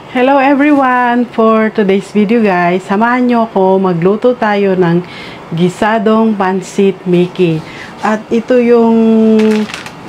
Hello everyone! For today's video guys, samahan nyo ako magluto tayo ng gisadong pansit Mickey. At ito yung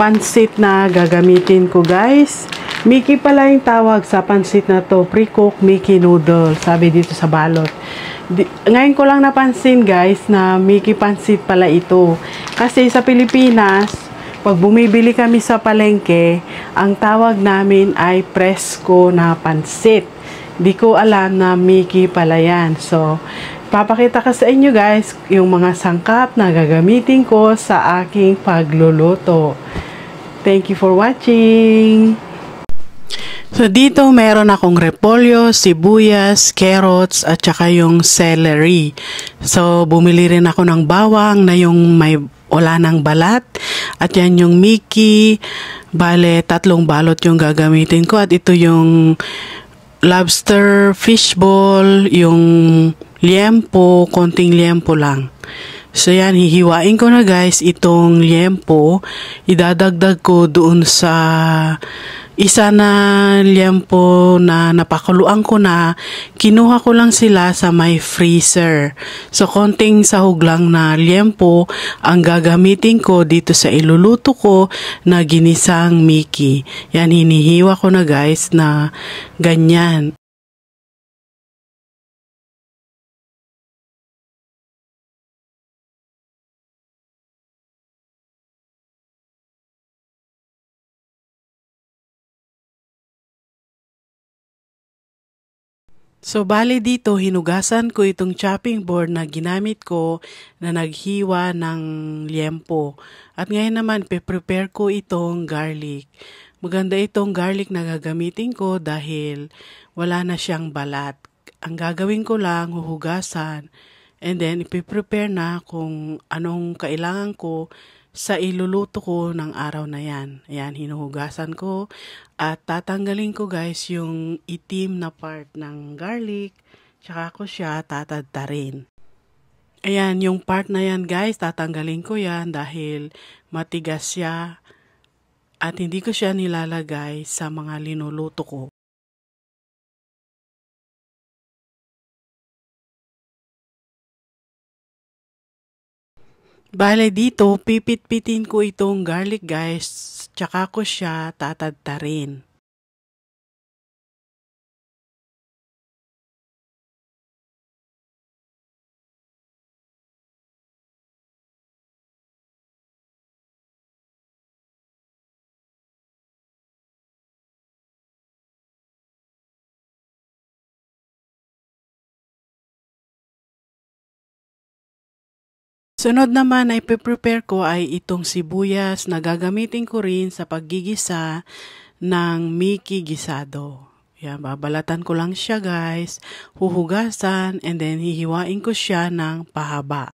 pansit na gagamitin ko guys. Mickey pala yung tawag sa pansit na to, pre-cooked Mickey noodle, sabi dito sa balot. Ngayon ko lang napansin guys na Mickey pansit pala ito. Kasi sa Pilipinas, pag bumibili kami sa palengke, ang tawag namin ay presko na pansit. Di ko alam na Mickey pala yan. So, papakita ko sa inyo guys yung mga sangkap na gagamitin ko sa aking pagluluto. Thank you for watching! So, dito meron akong repolyo, sibuyas, carrots, at saka yung celery. So, bumili rin ako ng bawang na yung wala ng balat. At yan yung Mickey. Bale, 3 balot yung gagamitin ko. At ito yung lobster fishball, yung liempo, konting liempo lang. So yan, hihiwain ko na guys itong liempo. Idadagdag ko doon sa isa na liempo na napakuluan ko na. Kinuha ko lang sila sa my freezer. So konting sahog lang na liempo ang gagamitin ko dito sa iluluto ko na ginisang Mickey. Yan, hinihiwa ko na guys na ganyan. So, bali dito, hinugasan ko itong chopping board na ginamit ko na naghiwa ng liempo. At ngayon naman, prepare ko itong garlic. Maganda itong garlic na gagamitin ko dahil wala na siyang balat. Ang gagawin ko lang, huhugasan. And then, ipiprepare na kung anong kailangan ko sa iluluto ko ng araw na yan. Ayan, hinuhugasan ko. At tatanggalin ko guys yung itim na part ng garlic. Tsaka ko siya tatadtarin. Ayan, yung part na yan guys, tatanggalin ko yan dahil matigas siya. At hindi ko siya nilalagay sa mga linuluto ko. Bale dito, pipit-pitin ko itong garlic guys, tsaka ko siya tatadtarin. Sunod naman ay prepare ko ay itong sibuyas na gagamitin ko rin sa paggigisa ng Mickey gisado. Yan, babalatan ko lang siya guys, huhugasan, and then hihiwain ko siya ng pahaba.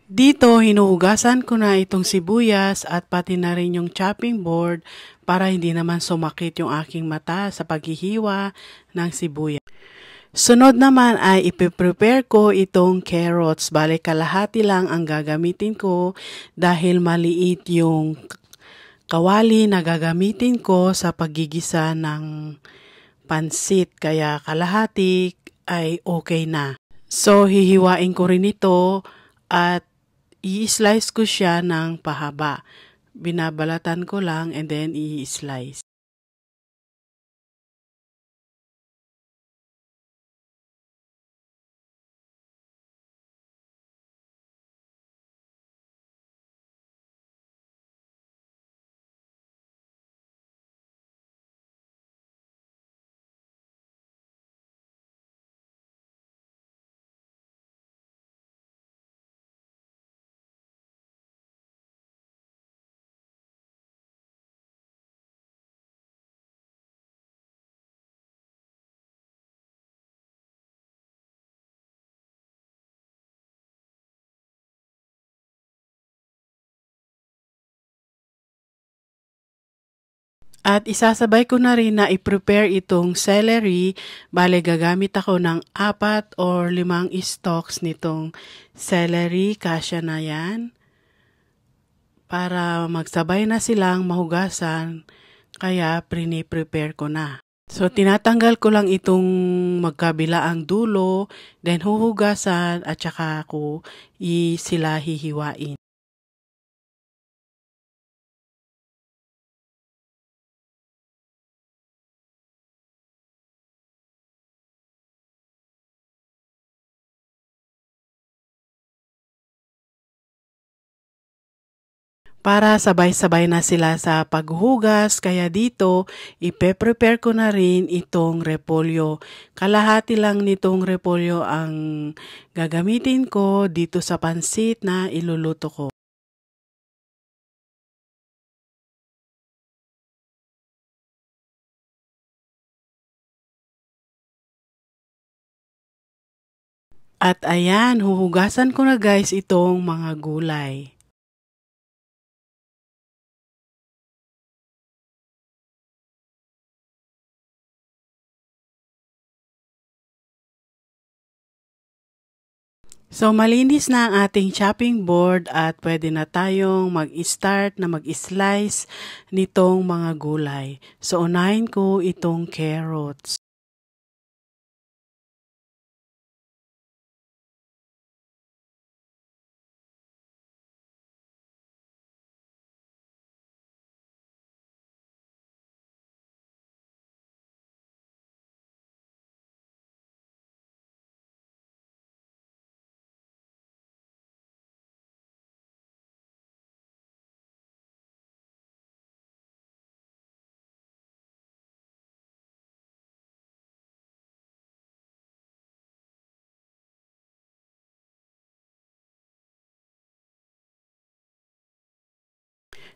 Dito, hinuhugasan ko na itong sibuyas at pati na rin yung chopping board para hindi naman sumakit yung aking mata sa paghihiwa ng sibuyas. Sunod naman ay ipiprepare ko itong carrots. Bale, kalahati lang ang gagamitin ko dahil maliit yung kawali na gagamitin ko sa paggigisa ng pansit. Kaya kalahati ay okay na. So, hihiwain ko rin ito at i-slice ko siya ng pahaba. Binabalatan ko lang and then i-slice. At isasabay ko na rin na i-prepare itong celery. Bale, gagamit ako ng 4 or 5 stalks nitong celery. Kasya na yan. Para magsabay na silang mahugasan Kaya prepare ko na. So tinatanggal ko lang itong magkabilaang dulo, then huhugasan at saka ko sila hihiwain. Para sabay-sabay na sila sa paghugas, kaya dito ipe-prepare ko na rin itong repolyo. Kalahati lang nitong repolyo ang gagamitin ko dito sa pansit na iluluto ko. At ayan, huhugasan ko na guys itong mga gulay. So, malinis na ang ating chopping board at pwede na tayong mag-start na mag-slice nitong mga gulay. So, unahin ko itong carrots.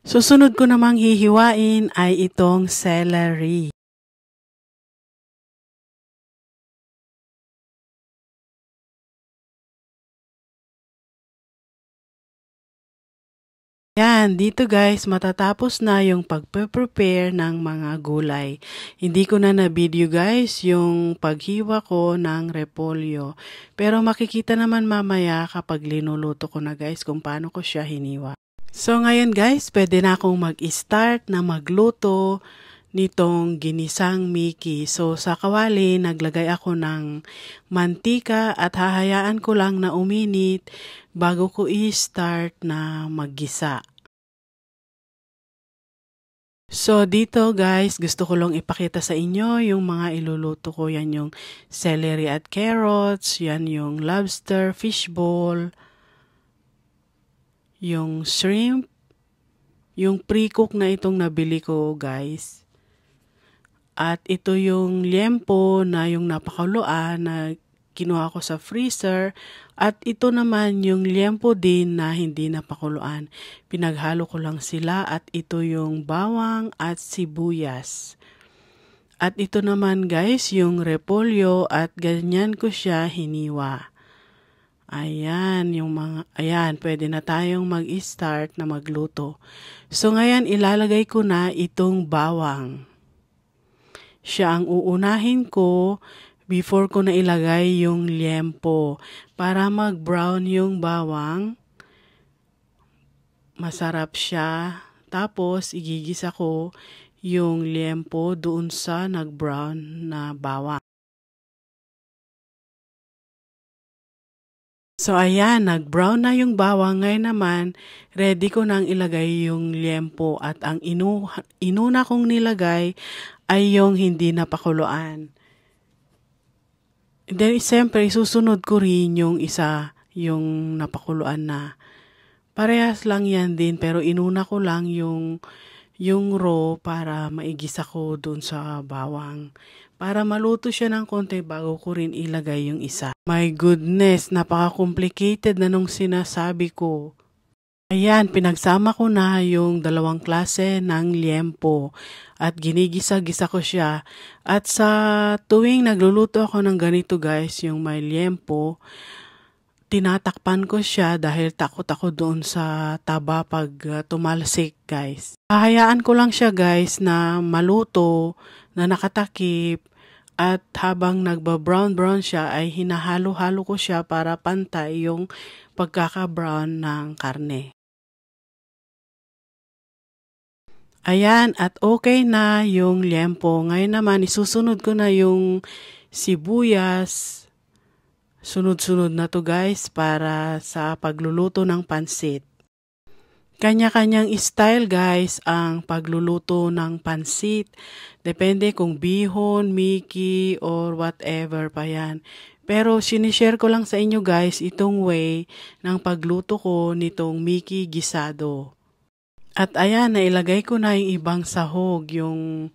Susunod ko namang hihiwain ay itong celery. Yan, dito guys, matatapos na yung pagpe-prepare ng mga gulay. Hindi ko na na-video guys yung paghiwa ko ng repolyo. Pero makikita naman mamaya kapag linuluto ko na guys kung paano ko siya hiniwa. So ngayon guys, pwede na akong mag-start na magluto nitong ginisang Mickey. So sa kawali, naglagay ako ng mantika at hahayaan ko lang na uminit bago ko i-start na maggisa. So dito guys, gusto ko lang ipakita sa inyo yung mga iluluto ko. Yan yung celery at carrots, yan yung lobster fishball, yung shrimp, yung pre-cook na itong nabili ko guys. At ito yung liempo na yung napakuluan na kinuha ko sa freezer. At ito naman yung liempo din na hindi napakuluan. Pinaghalo ko lang sila at ito yung bawang at sibuyas. At ito naman guys yung repolyo at ganyan ko siya hiniwa. Ayan, pwede na tayong mag-start na magluto. So ngayon ilalagay ko na itong bawang. Siya ang uunahin ko before ko na ilagay yung liempo. Para mag-brown yung bawang, masarap siya. Tapos igigisa ko yung liempo doon sa nag-brown na bawang. So ayan, nag-brown na yung bawang. Ngayon naman, ready ko nang ilagay yung liempo at ang inuna kong nilagay ay yung hindi napakuluan. Then, siyempre, susunod ko rin yung isa, yung napakuluan na. Parehas lang yan din, pero inuna ko lang yung raw para maigisa ko dun sa bawang. Para maluto siya ng konti bago ko rin ilagay yung isa. My goodness, napaka-complicated na nung sinasabi ko. Ayan, pinagsama ko na yung dalawang klase ng liempo at ginigisa-gisa ko siya. At sa tuwing nagluluto ako ng ganito guys, yung may liempo, tinatakpan ko siya dahil takot ako doon sa taba pag tumalsik guys. Hahayaan ko lang siya guys na maluto, na nakatakip, at habang nagba-brown siya ay hinahalo-halo ko siya para pantay yung pagkaka-brown ng karne. Ayan, at okay na yung liempo. Ngayon naman, isusunod ko na yung sibuyas. Sunod-sunod na to guys para sa pagluluto ng pansit. Kanya-kanyang style guys ang pagluluto ng pansit. Depende kung bihon, miki, or whatever pa yan. Pero sinishare ko lang sa inyo guys itong way ng pagluto ko nitong miki gisado. At ayan, nailagay ko na yung ibang sahog, yung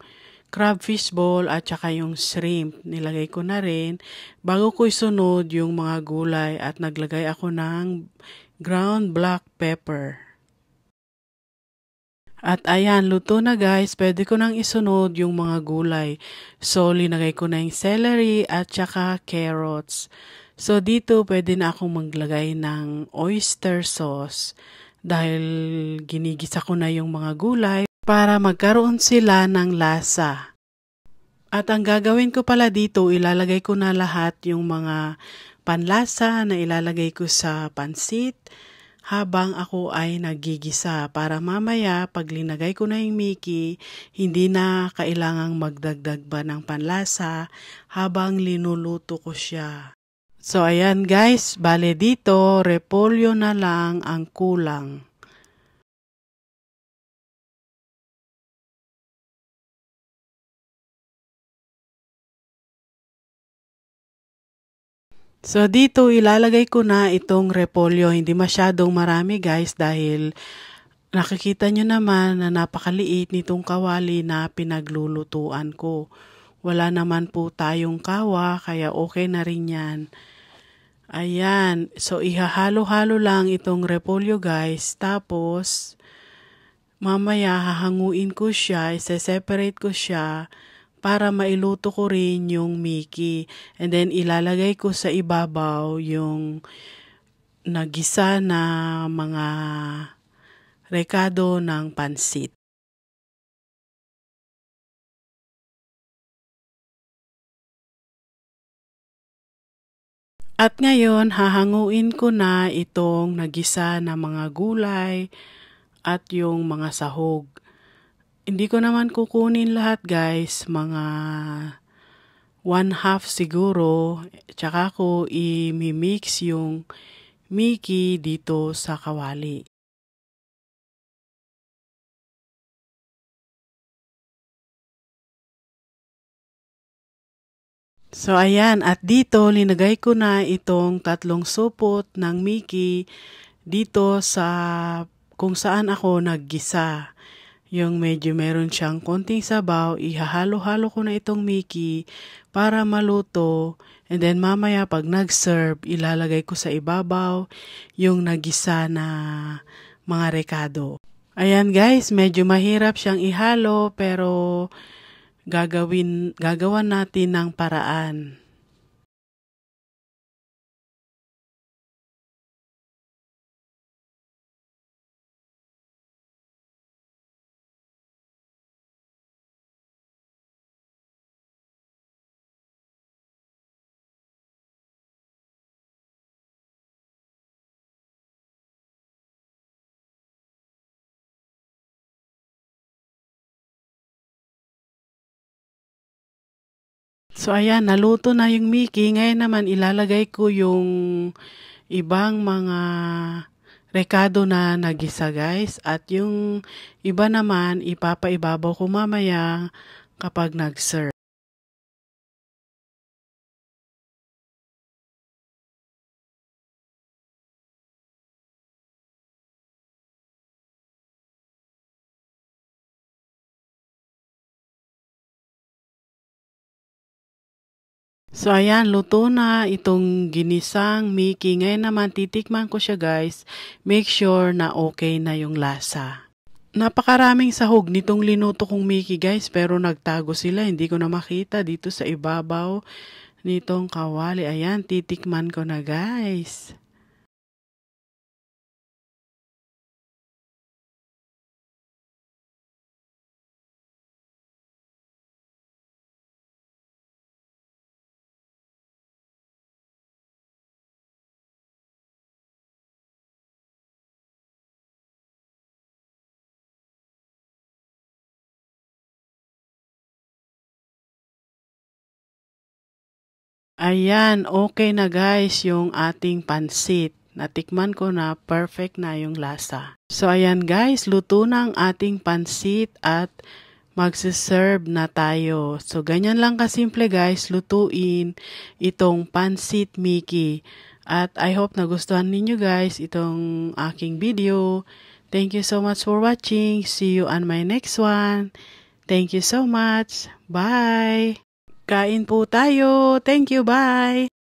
crab fishball at saka yung shrimp. Nilagay ko na rin bago ko isunod yung mga gulay at naglagay ako ng ground black pepper. At ayan, luto na guys. Pwede ko nang isunod yung mga gulay. So, linagay ko na yung celery at saka carrots. So, dito pwede na akong maglagay ng oyster sauce dahil ginigisa ko na yung mga gulay para magkaroon sila ng lasa. At ang gagawin ko pala dito, ilalagay ko na lahat yung mga panlasa na ilalagay ko sa pansit habang ako ay nagigisa para mamaya pag linagay ko na yung miki, hindi na kailangang magdagdag ba ng panlasa habang linuluto ko siya. So ayan guys, bale dito repolyo na lang ang kulang. So dito ilalagay ko na itong repolyo, hindi masyadong marami guys dahil nakikita nyo naman na napakaliit nitong kawali na pinaglulutuan ko. Wala naman po tayong kawa kaya okay na rin yan. Ayan, so ihahalo-halo lang itong repolyo guys. Tapos mamaya hahanguin ko siya, isa-separate ko siya para mailuto ko rin yung miki. And then ilalagay ko sa ibabaw yung nagisa na mga rekado ng pansit. At ngayon, hahanguin ko na itong nagisa na mga gulay at yung mga sahog. Hindi ko naman kukunin lahat guys, mga 1/2 siguro. Tsaka ko i-mix yung miki dito sa kawali. So ayan, at dito linagay ko na itong 3 supot ng miki dito sa kung saan ako naggisa. Yung medyo meron siyang konting sabaw, ihahalo-halo ko na itong miki para maluto. And then mamaya pag nag-serve, ilalagay ko sa ibabaw yung nagisa na mga rekado. Ayan guys, medyo mahirap siyang ihalo pero gagawan natin ng paraan. So ayan, naluto na yung miki. Ngayon naman ilalagay ko yung ibang mga rekado na nagisa guys. At yung iba naman ipapaibabaw ko mamaya kapag nag-serve. So ayan, luto na itong ginisang miki. Ngayon naman titikman ko siya guys. Make sure na okay na yung lasa. Napakaraming sahog nitong linuto kong miki guys pero nagtago sila. Hindi ko na makita dito sa ibabaw nitong kawali. Ayan, titikman ko na guys. Ayan, okay na guys yung ating pansit. Natikman ko na perfect na yung lasa. So ayan guys, luto na ang ating pansit at magsiserve na tayo. So ganyan lang kasimple guys, lutuin itong pansit Mickey. At I hope nagustuhan ninyo guys itong aking video. Thank you so much for watching. See you on my next one. Thank you so much. Bye! Kain po tayo. Thank you. Bye!